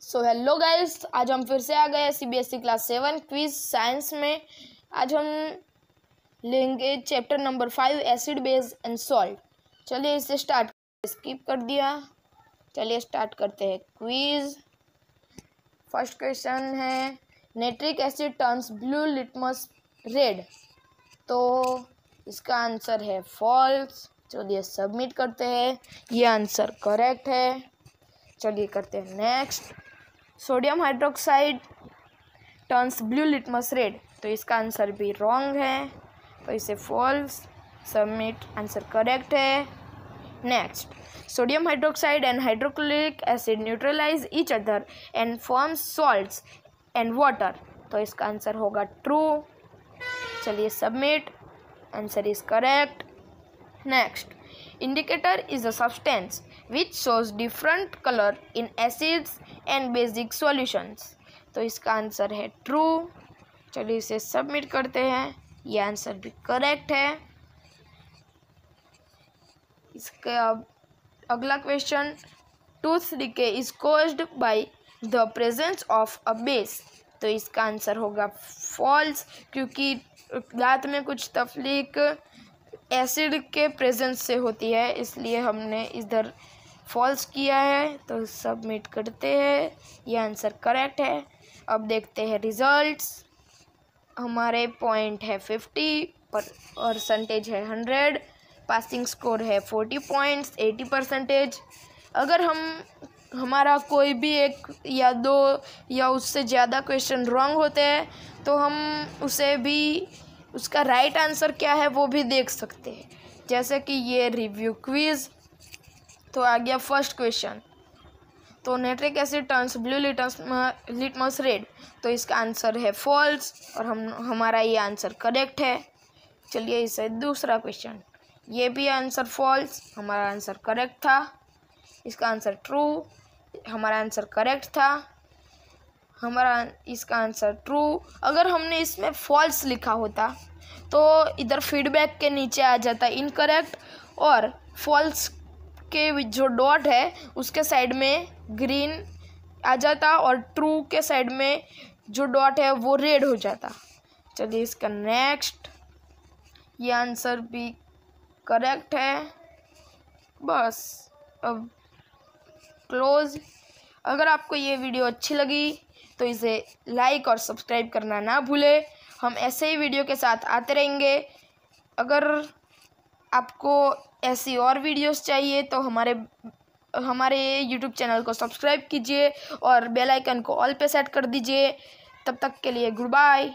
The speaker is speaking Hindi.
सो हेलो गाइस, आज हम फिर से आ गए सीबीएसई क्लास 7 क्विज साइंस में। आज हम लेंगे chapter number 5 acid base and salt. चलिए इसे स्टार्ट, स्किप कर दिया। चलिए स्टार्ट करते हैं क्विज। फर्स्ट क्वेश्चन है nitric asset turns blue litmus red, तो इसका आंसर है फॉल्स। चलिए सबमिट करते हैं, ये आंसर करेक्ट है। चलिए करते हैं next. Sodium hydroxide turns blue litmus red, तो इसका आंसर भी रॉन्ग है, तो इसे फॉल्स। सबमिट, आंसर करेक्ट है। Next, sodium hydroxide and hydrochloric acid neutralise each other and forms salts and water, तो इसका आंसर होगा ट्रू। चलिए submit, answer is correct. Next, indicator is a substance which shows different color in acids and basic solutions, तो इसका आंसर है ट्रू। चलिए इसे सबमिट करते हैं, ये आंसर भी करेक्ट है। इसका अगला question, tooth decay is caused by the presence of a base, तो इसका आंसर होगा फॉल्स, क्योंकि दांत में कुछ तकलीफ एसिड के प्रेजेंस से होती है, इसलिए हमने इधर फॉल्स किया है। तो सबमिट करते हैं, ये आंसर करेक्ट है। अब देखते हैं रिजल्ट्स। हमारे पॉइंट है 50, परसेंटेज है 100, पासिंग स्कोर है 40 पॉइंट्स, 80%। अगर हमारा कोई भी एक या दो या उससे ज़्यादा क्वेश्चन रॉन्ग होते हैं तो हम उसे भी, उसका राइट आंसर क्या है वो भी देख सकते हैं। जैसे कि ये रिव्यू क्विज। तो आ गया फर्स्ट क्वेश्चन, तो nitric asset turns blue litmus red, तो इसका आंसर है फॉल्स, और हमारा ये आंसर करेक्ट है। चलिए इसे दूसरा क्वेश्चन, ये भी आंसर फॉल्स, हमारा आंसर करेक्ट था। इसका आंसर ट्रू, हमारा आंसर करेक्ट था। इसका आंसर ट्रू। अगर हमने इसमें फॉल्स लिखा होता तो इधर फीडबैक के नीचे आ जाता इनकरेक्ट, और फॉल्स के जो डॉट है उसके साइड में ग्रीन आ जाता, और ट्रू के साइड में जो डॉट है वो रेड हो जाता। चलिए इसका नेक्स्ट, ये आंसर भी करेक्ट है। बस अब क्लोज। अगर आपको ये वीडियो अच्छी लगी तो इसे लाइक और सब्सक्राइब करना ना भूलें। हम ऐसे ही वीडियो के साथ आते रहेंगे। अगर आपको ऐसी और वीडियोस चाहिए तो हमारे यूट्यूब चैनल को सब्सक्राइब कीजिए और बेल आइकन को ऑल पे सेट कर दीजिए। तब तक के लिए गुड बाय।